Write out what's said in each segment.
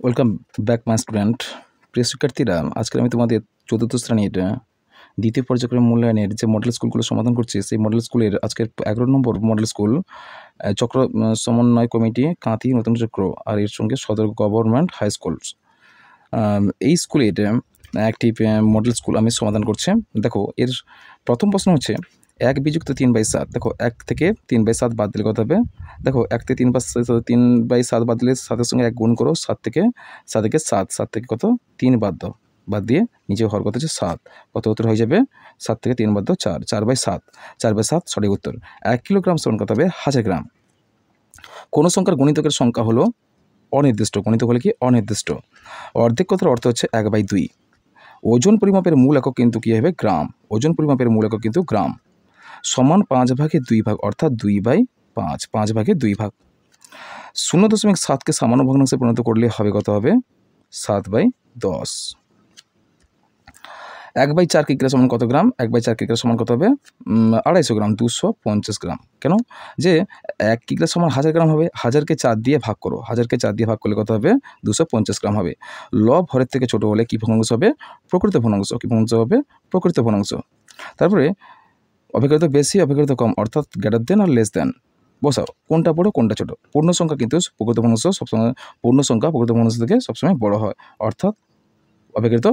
Welcome back my student. প্রিয় শিক্ষার্থীরা, আজকে আমি তোমাদের চতুর্থ শ্রেণীর দ্বিতীয় পর্যায়ক্রম মূল্যায়নের যে মডেল স্কুলগুলো সমাধান করছি, সেই মডেল স্কুলের আজকের 11 নম্বর মডেল স্কুল চক্র সমন্বয় কমিটি কাঁথি নতুন চক্র আর এর সঙ্গে সদর গভর্নমেন্ট হাই স্কুল। এই স্কুলের একটি মডেল স্কুল আমি সমাধান করছি। দেখো, এর প্রথম প্রশ্ন হচ্ছে 1 বিযুক্ত 3/7। দেখো, 1 থেকে 3/7 বাদ দিলে কত হবে? দেখো, 1 থেকে 3/7 বাদ দিলে 7-এর সঙ্গে 1 গুণ করো, 7 থেকে 7 থেকে কত 3 বাদ দাও, বাদ দিয়ে নিচে হওয়ার কথা হচ্ছে 7। কত উত্তর হয়ে যাবে? 7 থেকে 3 বাদ দাও 4, 4/7। 4/7 সঠিক উত্তর। 1 কিলোগ্রাম সমান কত হবে? 1000 গ্রাম। কোনো সংখ্যার গণিতকের সংখ্যা হলো অনির্দিষ্ট। গণিতক হলে কি? অনির্দিষ্ট। অর্ধেক কথার অর্থ হচ্ছে 1/2। ওজন পরিমাপের মূল একক কিন্তু কী হবে? গ্রাম। ওজন পরিমাপের মূল একক কিন্তু গ্রাম। সমান 5/2 ভাগ, অর্থাৎ 2/5। 5/2 ভাগ। 0.7কে সামান্য ভগ্নাংশে পরিণত করলে হবে কত হবে? 7/10। 1/4 কিগ্রা সমান কত গ্রাম? 1/4 কিগ্রা সমান কত হবে? 250 গ্রাম, 250 গ্রাম। কেন? যে 1 কিগ্রা সমান 1000 গ্রাম হবে। 1000কে 4 দিয়ে ভাগ করো। 1000কে 4 দিয়ে ভাগ করলে কত হবে? 250 গ্রাম হবে। লব হরের থেকে ছোট হলে কী ভগ্নাংশ হবে? প্রকৃত ভগ্নাংশ। কী ভগ্নাংশ হবে? প্রকৃত ভগ্নাংশ। তারপরে অপেক্ষাকৃত বেশি, অপেক্ষাকৃত কম, অর্থাৎ গ্রেটার দেন আর লেস দেন বসাও। কোনটা বড়, কোনটা ছোট? পূর্ণ সংখ্যা কিন্তু প্রকৃত ভগ্নাংশ সবসময়, পূর্ণ সংখ্যা প্রকৃত ভগ্নাংশ থেকে সবসময় বড় হয়, অর্থাৎ অপেক্ষাকৃত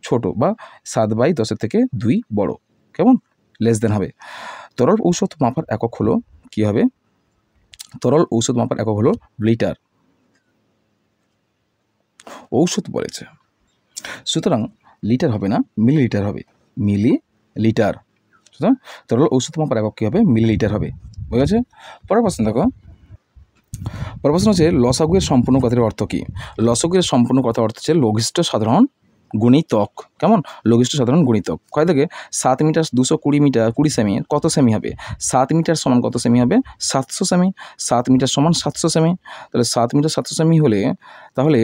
ছোট বা 7/10 থেকে 2 বড়। কেমন? লেস দেন হবে। তরল ঔষধ মাপার একক হলো কী হবে? তরল ঔষধ মাপার একক হলো লিটার। ঔষধ বলেছে, সুতরাং লিটার হবে না, মিলিলিটার হবে। মিলিলিটার। সুতরাং তরল ঔষধ মাপার একক কী হবে? মিলিলিটার হবে। বুঝা গেছে? পরের প্রশ্ন দেখো। পরের প্রশ্ন হচ্ছে লসাগুয়ের সম্পূর্ণ কথার অর্থ কী? লসাগুয়ের সম্পূর্ণ কথার অর্থ হচ্ছে লঘিষ্ঠ সাধারণ গুণিতক। কেমন? লঘিষ্ঠ সাধারণ গুণিতক। কয় থেকে 7 মিটার 220 মিটার 20 সেমি কত সেমি হবে? 7 মিটার সমান কত সেমি হবে? 700 সেমি। 7 মিটার সমান 700 সেমি। তাহলে 7 মিটার 700 সেমি হলে তাহলে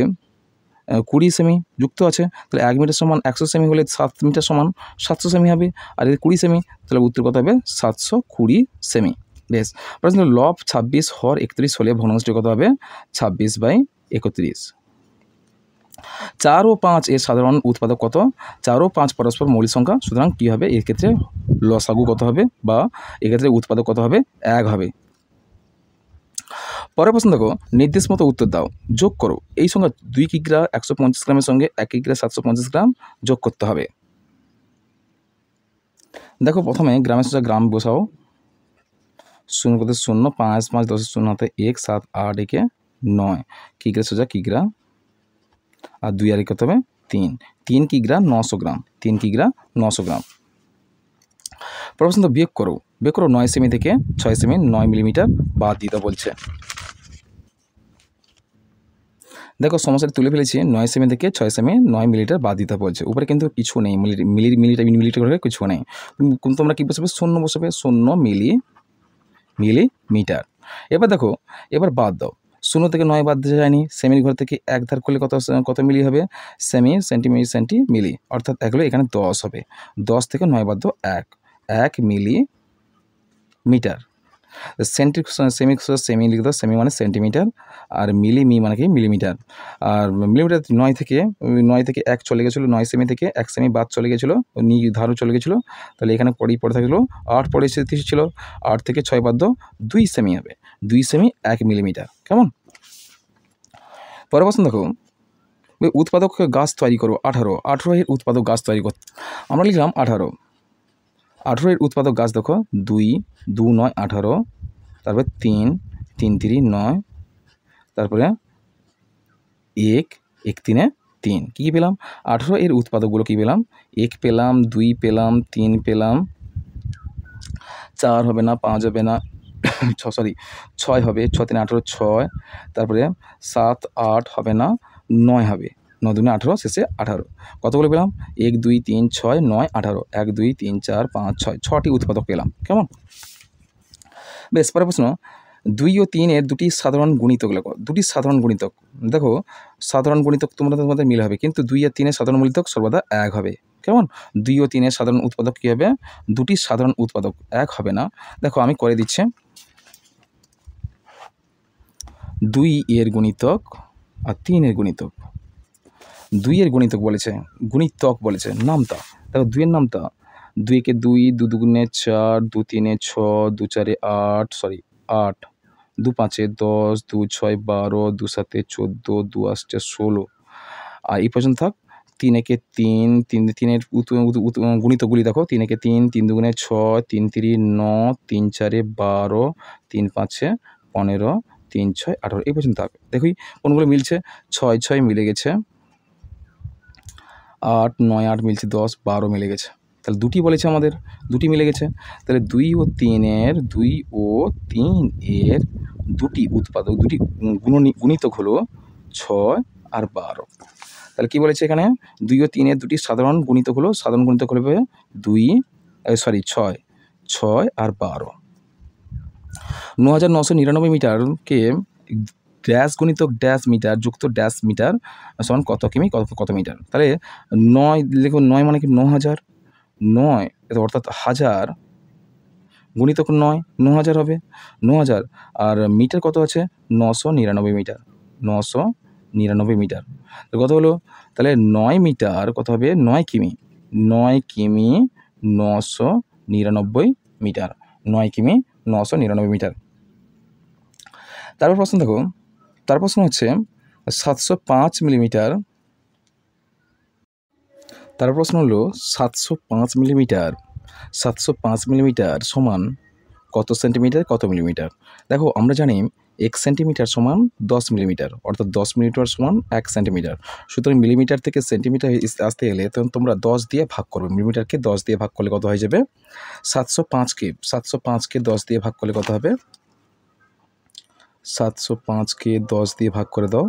20 সেমি যুক্ত আছে। তাহলে 1 মিটার সমান 100 সেমি হলে 7 মিটার সমান 700 সেমি হবে। আর এর 20 সেমি, তাহলে উত্তর কত হবে? 720 সেমি। বেশ। প্রশ্ন, লব 26 হর 31 হলে ভগ্নাংশটি কত হবে? 26/31। 4 ও 5 এর সাধারণ উৎপাদক কত? 4 ও 5 পরস্পর মৌলিক সংখ্যা, সুতরাং কী হবে? এক্ষেত্রে লসাগু কত হবে বা এক্ষেত্রে উৎপাদক কত হবে? 1 হবে। পরের প্রশ্ন দেখো, নির্দেশ মতো উত্তর দাও। যোগ করো। এই সংখ্যা 2 কিগ্রা 150 গ্রামের সঙ্গে 1 কিগ্রা 750 গ্রাম যোগ করতে হবে। দেখো, প্রথমে গ্রামের সোজা গ্রাম বসাও। 0 করতে 0, 5 5 10 0 হাতে 1, 7 8 একে 9, কিগ্রা সোজা কিগ্রা, আর 2 আর কত হবে? 3। 3 কিগ্রা 900 গ্রাম। 3 কিগ্রা 900 গ্রাম। প্রশ্ন বিয়োগ করো। বিয়োগ করো 9 সেমি থেকে 6 সেমি 9 মিলিমিটার বাদ দিতে বলছে। দেখো, সমস্যাটা তুলে ফেলেছি। 9 সেমি থেকে 6 সেমি 9 মিলিমিটার বাদ দিতে বলছে। উপরে কিন্তু কিছু নেই, মিলিমিটার করে কিছু নেই। তোমরা কী বসাবে? 0 বসাবে। 0 মিলিমিটার। এবার দেখো, এবার বাদ দাও। 0 থেকে 9 বাদ দেওয়া যায়নি। সেমির ঘর থেকে 1 ধার করলে কত মিলি হবে? সেমি সেন্টি মিলি, অর্থাৎ 1 হলে এখানে 10 হবে। 10 থেকে 9 বাদ দাও 1 মিলিমিটার। সেমি লিখে দাও। সেমি মানে সেন্টিমিটার, আর মি মানে কি? মিলিমিটার। আর মিলিমিটার 9 থেকে 1 চলে গেছিলো। 9 সেমি থেকে 1 সেমি বাদ চলে গেছিলো, ধারও চলে গেছিলো। তাহলে এখানে পড়ে থাকলো 8 পরে ছিল। 8 থেকে 6 বাদ দাও 2 সেমি হবে। 2 সেমি 1 মিলিমিটার। কেমন? পরের প্রশ্ন দেখো, উৎপাদক গাছ তৈরি করো। 18 এর উৎপাদক গাছ তৈরি করো। আমরা লিখলাম 18। 18 এর উৎপাদক গাছ দেখো, 2 2 9 18, তারপরে 3 3 3 9, তারপরে 1 1 3 3। কী পেলাম? 18 এর উৎপাদকগুলো কী পেলাম? 1 পেলাম, 2 পেলাম, 3 পেলাম, 4 হবে না, 5 হবে না, 6 হবে। 6 3 18, 6, তারপরে 7 8 হবে না, 9 হবে। 9 2 18, শেষে 18। কতগুলো পেলাম? 1 2 3 6 9 18। 1 2 3 4 5 6, 6টি উৎপাদক পেলাম। কেমন? বেশ। পরের প্রশ্ন, 2 ও 3 এর দুটি সাধারণ গুণিতক লেখো। দুটি সাধারণ গুণিতক। দেখো, সাধারণ গুণিতক তোমাদের মিল হবে, কিন্তু 2 আর 3 এর সাধারণ গুণিতক সর্বদা 1 হবে। কেমন? 2 ও 3 এর সাধারণ উৎপাদক কী হবে? দুটি সাধারণ উৎপাদক 1 হবে না। দেখো, আমি করে দিচ্ছি। 2 এর গুণিতক আর 3-এর গুণিতক। 2-এর গুণিতক বলেছে, গুণিতক বলেছে, নামতা। দেখো 2-এর নামতা, 2-একে 2, 2 দুগুণে 4, 2 3-এ 6, 2 4-এ 8, 8, 2 5-এ 10, 2 6-এ 12, 2 7-এ 14, 2 8-এ 16। আর এই পর্যন্ত থাক। 3-একে 3, 3-এর গুণিতকগুলি দেখো, 3-একে 3, 3 দুগুণে 6, 3 3-এ 9, 3 4-এ 12, 3 5-এ 15, 3 6 18। এই পর্যন্ত থাক। দেখি কোনগুলো মিলছে। 6 6 মিলে গেছে, 8 9 8 মিলছে, 10 12 মিলে গেছে। তাহলে দুটি বলেছে আমাদের, দুটি মিলে গেছে। তাহলে 2 ও 3-এর দুটি উৎপাদক, দুটি গুণিতক হলো 6 আর 12। তাহলে কী বলেছে এখানে, 2 ও 3-এর দুটি সাধারণ গুণিতক হলো, সাধারণ গুণিতক হবে 6 আর 12। 9999 মিটারকে ড্যাশ গুণিতক ড্যাশ মিটার যুক্ত ড্যাশ মিটার সমান কত কিমি, কত মিটার। তাহলে 9 লিখুন, 9 মানে কি 9000, 9 অর্থাৎ 1000 গুণিতক 9, 9000 হবে, 9000। আর মিটার কত আছে, 999 মিটার, 999 মিটার। কত হলো, তাহলে 9 মিটার কত হবে, 9 কিমি, 9 কিমি 999 মিটার, 9 কিমি 999 মিটার। তারপর প্রশ্ন দেখো, তার প্রশ্ন হচ্ছে 705 মিলিমিটার। তার প্রশ্ন হলো 705 মিলিমিটার, 705 মিলিমিটার সমান কত সেন্টিমিটার, কত মিলিমিটার। দেখো আমরা জানি 1 সেন্টিমিটার সমান 10 মিলিমিটার, অর্থাৎ 10 মিলিমিটার সমান 1 সেন্টিমিটার। সুতরাং মিলিমিটার থেকে সেন্টিমিটার আসতে গেলে তখন তোমরা 10 দিয়ে ভাগ করবে। মিলিমিটারকে 10 দিয়ে ভাগ করলে কত হয়ে যাবে, 705কে 10 দিয়ে ভাগ করলে কত হবে, 705কে 10 দিয়ে ভাগ করে দাও,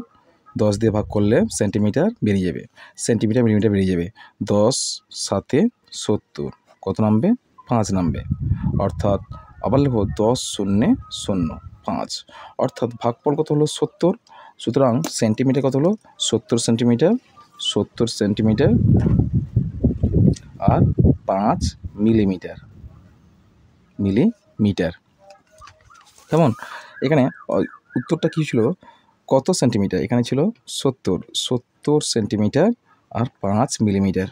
10 দিয়ে ভাগ করলে সেন্টিমিটার বেরিয়ে যাবে, সেন্টিমিটার মিলিমিটার বেরিয়ে যাবে। 10 7-এ 70, কত নামবে, 5 নামবে। অর্থাৎ আবার লিখো 10 0 0 5, অর্থাৎ ভাগফল কত হলো 70। সুতরাং সেন্টিমিটার কত হলো 70 সেন্টিমিটার, 70 সেন্টিমিটার আর 5 মিলিমিটার, মিলিমিটার। কেমন, এখানে উত্তরটা কী ছিল, কত সেন্টিমিটার, এখানে ছিল 70 সেন্টিমিটার আর 5 মিলিমিটার।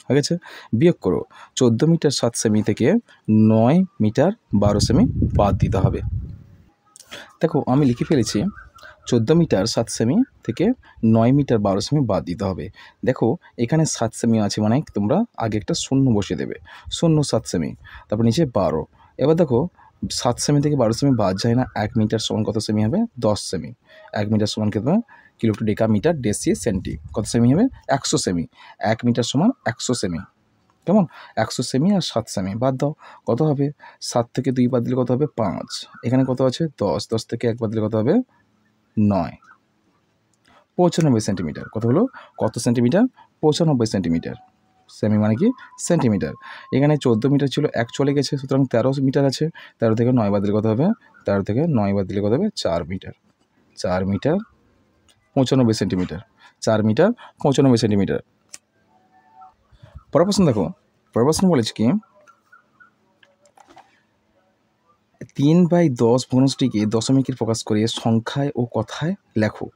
হয়ে গেছে। বিয়োগ করো 14 মিটার 7 সেমি থেকে 9 মিটার 12 সেমি বাদ দিতে হবে। দেখো আমি লিখে ফেলেছি 14 মিটার 7 সেমি থেকে 9 মিটার 12 সেমি বাদ দিতে হবে। দেখো এখানে 7 সেমি আছে, মানে তোমরা আগে একটা শূন্য বসিয়ে দেবে, 0 7 সেমি, তারপর নিচে 12। এবার দেখো 7 সেমি থেকে 12 সেমি বাদ যায় না, 1 মিটার সমান কত সেমি হবে, 10 সেমি। 1 মিটার সমান কত, কিলো টু ডেকা মিটার ডেসি সেন্টি, কত সেমি হবে, 100 সেমি। 1 মিটার সমান 100 সেমি। কেমন, 100 সেমি আর 7 সেমি বাদ দাও, কত হবে, 7 থেকে 2 বাদ দিলে কত হবে, 5। এখানে কত আছে, 10, 10 থেকে 1 বাদ দিলে কত হবে, 9। 95 সেন্টিমিটার, কত হলো, কত সেন্টিমিটার, 95 সেন্টিমিটার। সেমি মানে কি, সেন্টিমিটার। এখানে 14 মিটার ছিল, 1 চলে গেছে, সুতরাং 13 মিটার আছে। 13 থেকে 9 বাদ দিলে কত হবে, 13 থেকে 9 বাদ দিলে কত হবে, 4 metre. 4 metre 95 centimetre, 4 metre 95 centimetre. পরের প্রশ্ন দেখো, পরের প্রশ্ন বলেছে কি, 3/10 ভগ্নাংশটিকে দশমিকে প্রকাশ করে সংখ্যায় ও কথায় লেখো।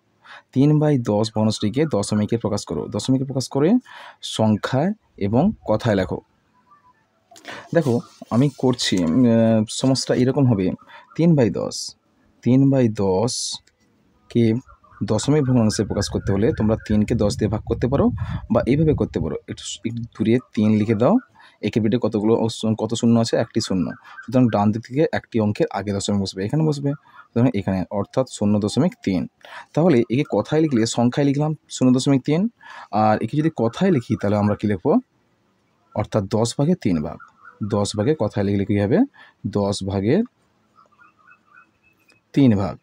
3/10 ভগ্নাংশটিকে দশমিকে প্রকাশ করো, দশমিকে প্রকাশ করে সংখ্যায় এবং কথায় লেখো। দেখো আমি করছি, সমস্যাটা এরকম হবে, 3/10কে দশমিক ভগ্নাংশে প্রকাশ করতে হলে তোমরা 3কে 10 দিয়ে ভাগ করতে পারো, বা এইভাবে করতে পারো, একটু দূরে 3 লিখে দাও, একের পেটে কত শূন্য আছে, একটি শূন্য। সুতরাং ডান দিক থেকে একটি অঙ্কের আগে দশমিক বসবে, এখানে বসবে, সুতরাং এখানে, অর্থাৎ 0.3। তাহলে একে কথায় লিখলে, সংখ্যায় লিখলাম 0.3, আর একে যদি কথায় লিখি তাহলে আমরা কি লিখবো, অর্থাৎ 10 ভাগের 3 ভাগ। 10 ভাগে কথায় লিখলে কী হবে, 10 ভাগের 3 ভাগ,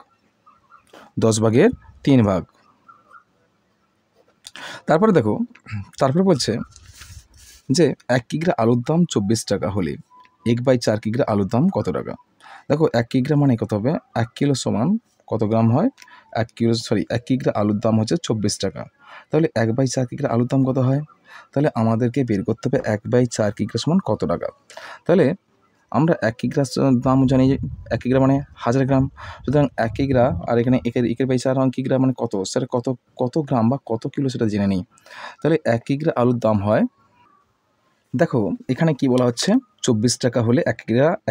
10 ভাগের 3 ভাগ। তারপরে দেখো, তারপরে বলছে যে 1 কিগ্রা আলুর দাম 24 টাকা হলে 1/4 কিগ্রা আলুর দাম কত টাকা। দেখো 1 কিগ্রা মানে কত হবে, 1 কিলো সমান কত গ্রাম হয়, 1 কিগ্রা আলুর দাম হচ্ছে 24 টাকা। তাহলে 1/4 কিগ্রা আলুর দাম কত হয়, তাহলে আমাদেরকে বের করতে হবে 1/4 কিগ্রা সমান কত টাকা। তাহলে আমরা 1 কিগ্রা দাম জানি যে 1 কিগ্রা মানে 1000 গ্রাম। সুতরাং 1 কিগ্রা আর এখানে একের বাই 4 কিগ্রা মানে কত? সেটা কত গ্রাম বা কত কিলো সেটা জেনে নিই। তাহলে 1 কিগ্রা আলুর দাম হয়, দেখো এখানে কি বলা হচ্ছে, 24 টাকা হলে 1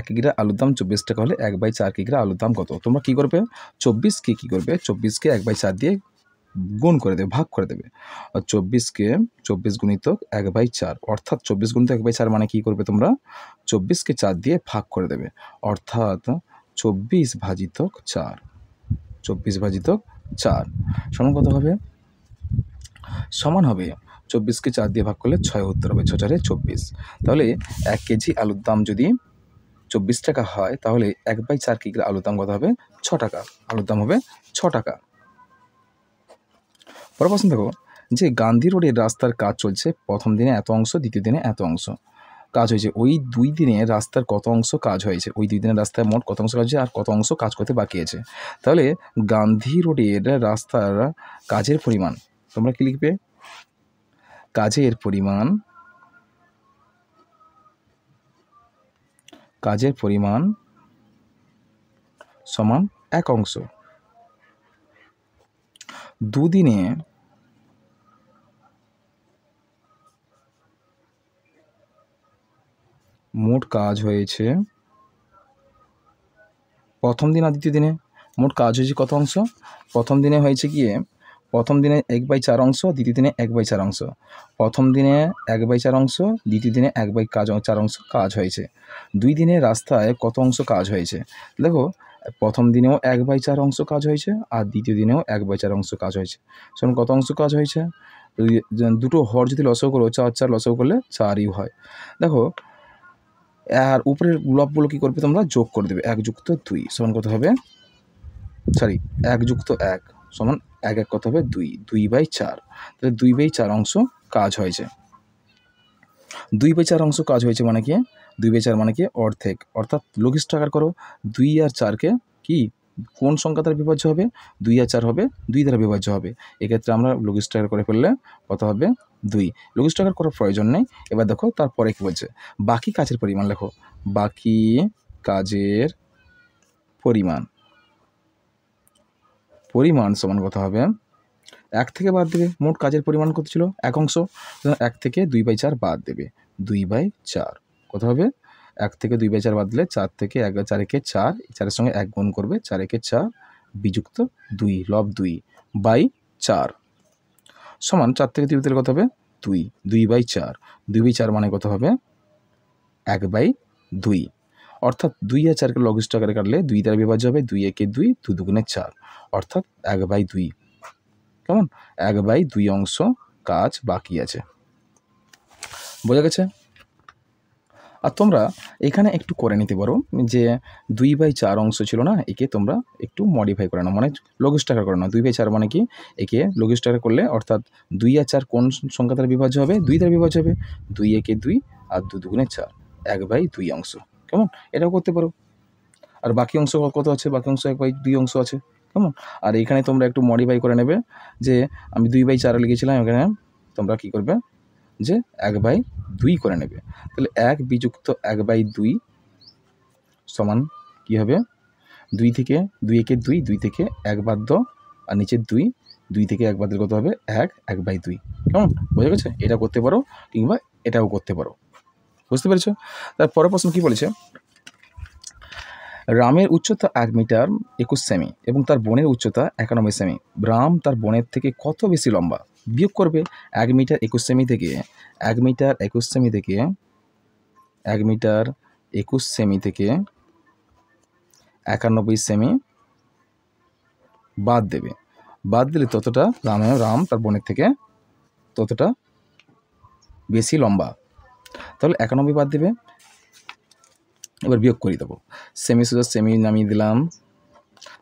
কিগ্রা আলুর দাম 24 টাকা হলে 1/4 কিগ্রা আলুর দাম কত? তোমরা কী করবে, 24কে কী করবে, 24কে 1/4 দিয়ে গুণ করে দেবে, ভাগ করে দেবে। আর 24কে 24 গুণিতক 1/4 অর্থাৎ 24 গুণিতক 1/4 মানে কী করবে তোমরা, 24কে 4 দিয়ে ভাগ করে দেবে, অর্থাৎ 24 ভাজিতক 4, 24 ভাজিতক 4 সমান কত হবে, সমান হবে 24কে 4 দিয়ে ভাগ করলে 6 উত্তর হবে, 6 4 24। তাহলে 1 কেজি আলুর দাম যদি 24 টাকা হয় তাহলে 1/4 কিগ্রা আলুর দাম কত হবে, 6 টাকা। আলুর দাম হবে 6 টাকা। পরের প্রশ্ন দেখো যে গান্ধী রোডের রাস্তার কাজ চলছে, প্রথম দিনে এত অংশ, দ্বিতীয় দিনে এত অংশ কাজ হয়েছে। ওই 2 দিনে রাস্তার কত অংশ কাজ হয়েছে, ওই 2 দিনের রাস্তায় মোট কত অংশ কাজ হয়েছে আর কত অংশ কাজ করতে বাকি আছে। তাহলে গান্ধী রোডের রাস্তার কাজের পরিমাণ তোমরা কি লিখবে, কাজের পরিমাণ সমান 1 অংশ। দুদিনে মোট কাজ হয়েছে, প্রথম দিন আর দ্বিতীয় দিনে মোট কাজ হয়েছে কত অংশ, প্রথম দিনে হয়েছে গিয়ে, প্রথম দিনে 1/4 অংশ, দ্বিতীয় দিনে 1/4 অংশ। প্রথম দিনে 1/4 অংশ, দ্বিতীয় দিনে 1/4 অংশ কাজ হয়েছে। 2 দিনে রাস্তায় কত অংশ কাজ হয়েছে, দেখো প্রথম দিনেও 1/4 অংশ কাজ হয়েছে আর দ্বিতীয় দিনেও 1/4 অংশ কাজ হয়েছে। শোন কত অংশ কাজ হয়েছে, দুটো হর যদি লসাগু করো 4 4 লসাগু করলে 4ই হয়। দেখো আর উপরের লবগুলো কী করবে তোমরা, যোগ করে দেবে, 1 যুক্ত 2 সমান কত হবে, 1 যুক্ত 1 সমান 1 1 কত হবে 2, 2/4। তাহলে 2/4 অংশ কাজ হয়েছে। 2/4 অংশ কাজ হয়েছে মানে কি, 2/4 মানে কি অর্ধেক, অর্থাৎ লঘিষ্ঠ আকার করো, 2 আর 4কে কি কোন সংখ্যা দ্বারা বিভাজ্য হবে, 2 আর 4 হবে 2 দ্বারা বিভাজ্য হবে। এক্ষেত্রে আমরা লঘিষ্ঠ আকার করে ফেললে কত হবে 2, লঘিষ্ঠ আকার করার প্রয়োজন নেই। এবার দেখো তারপরে কি বলছে, বাকি কাজের পরিমাণ লেখো, বাকি কাজের পরিমাণ সমান কত হবে, 1 থেকে বাদ দেবে, মোট কাজের পরিমাণ কত ছিল 1 অংশ, 1 থেকে 2/4 বাদ দেবে, 2/4 কত হবে, 1 থেকে 2/4 বাদ দিলে 4 থেকে 4 একে 4, 4-এর সঙ্গে 1 গুণ করবে, 4 একে 4 বিযুক্ত 2 লব 2/4 সমান 4 থেকে 2 দিলে কত হবে 2, 2/4, 2/4 মানে কত হবে 1/2, অর্থাৎ 2 আর 4কে লঘিষ্ঠ আকারে কাটলে 2 দ্বারা বিভাজ্য হবে, 2 একে 2, 2 দুগুণে 4 অর্থাৎ 1/2। কেমন, 1/2 অংশ কাজ বাকি আছে, বোঝা গেছে। আর তোমরা এখানে একটু করে নিতে পারো যে 2/4 অংশ ছিল না, একে তোমরা একটু মডিফাই করে নাও, মানে লঘিষ্ঠ আকার করে নাও। 2/4 মানে কি, একে লঘিষ্ঠ আকার করলে অর্থাৎ 2 আর 4 কোন সংখ্যা দ্বারা বিভাজ্য হবে, 2 দ্বারা বিভাজ্য হবে, 2 একে 2 আর 2 দুগুণে 4, 1/2 অংশ। কেমন, এটাও করতে পারো। আর বাকি অংশ কত আছে, বাকি অংশ 1/2 অংশ আছে। কেমন, আর এখানে তোমরা একটু মডিফাই করে নেবে, যে আমি 2/4 লিখেছিলাম, এখানে তোমরা কি করবে যে 1/2 করে নেবে। তাহলে 1 বিযুক্ত 1/2 সমান কী হবে, 2 থেকে 2 একে 2, 2 থেকে 1 বাদ দাও আর নিচে 2, 2 থেকে 1 বাদ দিলে কত হবে 1, 1/2। কেমন, বোঝা গেছে, এটা করতে পারো কিংবা এটাও করতে পারো, বুঝতে পেরেছো। তারপরের প্রশ্ন কী বলেছে, রামের উচ্চতা 1 মিটার 21 সেমি এবং তার বোনের উচ্চতা 91 সেমি। রাম তার বোনের থেকে কত বেশি লম্বা, বিয়োগ করবে 1 মিটার 21 সেমি থেকে 1 মিটার 21 সেমি থেকে 1 মিটার 21 সেমি থেকে 91 সেমি বাদ দেবে, বাদ দিলে ততটা রাম তার বোনের থেকে ততটা বেশি লম্বা। তাহলে 91 বাদ দেবে, এবার বিয়োগ করে দেবো, সেমি সোজা সেমি নামিয়ে দিলাম,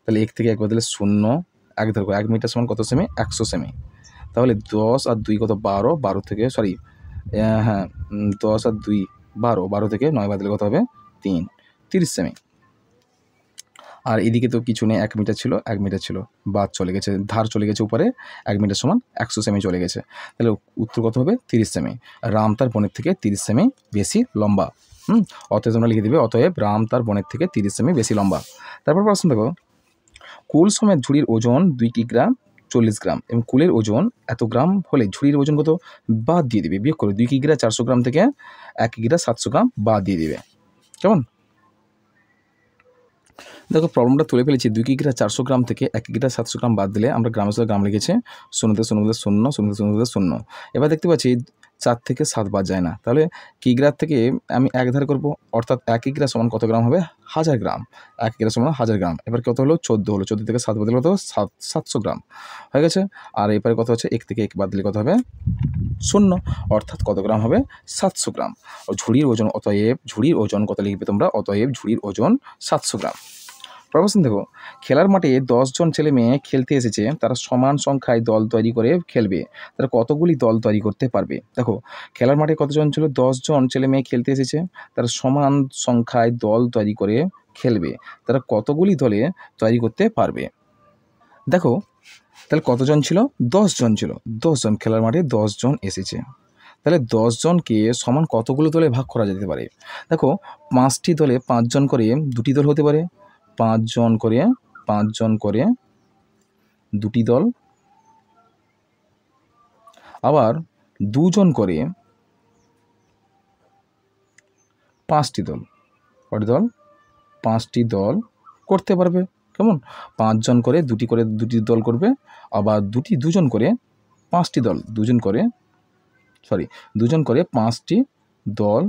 তাহলে 1 থেকে 1 বাদ দিলে 0, 1 ধরো 1 মিটার সমান কত সেমি 100 সেমি। তাহলে 10 আর 2 কত 12, 12 থেকে 10 আর 2 12, 12 থেকে 9 বাদ দিলে কত হবে 3, 30 সেমি। আর এদিকে তো কিছু নেই, 1 মিটার ছিল 1 মিটার ছিল, বাদ চলে গেছে, ধার চলে গেছে উপরে, 1 মিটার সমান 100 সেমি চলে গেছে। তাহলে উত্তর কত হবে 30 সেমি। রাম তার বোনের থেকে 30 সেমি বেশি লম্বা। অতএব তোমরা লিখে দেবে অতএব রাম তার বোনের থেকে 30 সেমি বেশি লম্বা। তারপর প্রশ্ন দেখো, কুল সমেত ঝুড়ির ওজন 2 কিগ্রা 40 গ্রাম এবং কুলের ওজন এত গ্রাম হলে ঝুড়ির ওজন কত বাদ দিয়ে দিবে, বিয়োগ করে 2 কিগ্রা 400 গ্রাম থেকে 1 কিগ্রা 700 গ্রাম বাদ দিয়ে দিবে। কেমন? দেখো প্রবলেমটা তুলে ফেলেছি, 2 কিগ্রা 400 গ্রাম থেকে 1 কিগ্রা 700 গ্রাম বাদ দিলে আমরা গ্রামের সাথে গ্রাম লিখেছি, শূন্যতে শূন্যতে শূন্য, শূন্যতে শূন্যতে শূন্য। এবার দেখতে পাচ্ছি 4 থেকে 7 বাদ যায় না, তাহলে কিগ্রার থেকে আমি এক ধার করবো, অর্থাৎ 1 কিগ্রা সমান কত গ্রাম হবে 1000 গ্রাম, 1 কিগ্রা সমান 1000 গ্রাম। এবার কত হলো 14 হলো, 14 থেকে 7 বাদ দিলে কত 700 গ্রাম হয়ে গেছে। আর এবারে কত হচ্ছে 1 থেকে 1 বাদ দিলে কত হবে 0, অর্থাৎ কত গ্রাম হবে 700 গ্রাম। ঝুড়ির ওজন অতএব ঝুড়ির ওজন কত লিখবে তোমরা, অতএব ঝুড়ির ওজন 700 গ্রাম। প্রশ্ন দেখো, খেলার মাঠে 10 জন ছেলে মেয়ে খেলতে এসেছে, তারা সমান সংখ্যায় দল তৈরি করে খেলবে, তারা কতগুলি দল তৈরি করতে পারবে? দেখো খেলার মাঠে কতজন ছিল, 10 জন ছেলে মেয়ে খেলতে এসেছে, তারা সমান সংখ্যায় দল তৈরি করে খেলবে, তারা কতগুলি দলে তৈরি করতে পারবে? দেখো তাহলে কতজন ছিল, 10 জন ছিল, 10 জন, খেলার মাঠে 10 জন এসেছে, তাহলে 10 জনকে সমান কতগুলো দলে ভাগ করা যেতে পারে? দেখো 5টি দলে 5 জন করে 2টি দল হতে পারে, 5 জন করে 2টি দল, আবার 2 জন করে 5টি দল, কয়টি দল 5টি দল করতে পারবে। কেমন? 5 জন করে 2টি দল করবে, আবার 2 জন করে 5টি দল, 2 জন করে 5টি দল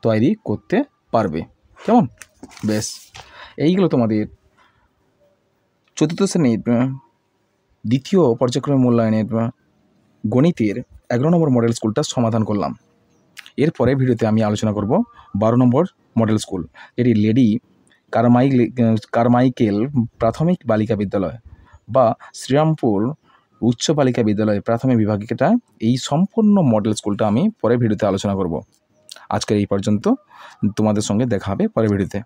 তৈরি করতে পারবে। কেমন? বেশ, এইগুলো তোমাদের চতুর্থ শ্রেণীর দ্বিতীয় পর্যায়ক্রমে মূল্যায়নের গণিতের 11 নম্বর মডেল স্কুলটা সমাধান করলাম। এরপরে ভিডিওতে আমি আলোচনা করব 12 নম্বর মডেল স্কুল, এটি লেডি কারমাইকেল প্রাথমিক বালিকা বিদ্যালয় বা শ্রীরামপুর উচ্চ বালিকা বিদ্যালয় প্রাথমিক বিভাগটা। এই সম্পূর্ণ মডেল স্কুলটা আমি পরের ভিডিওতে আলোচনা করব। আজকের এই পর্যন্ত, তোমাদের সঙ্গে দেখা হবে পরের ভিডিওতে।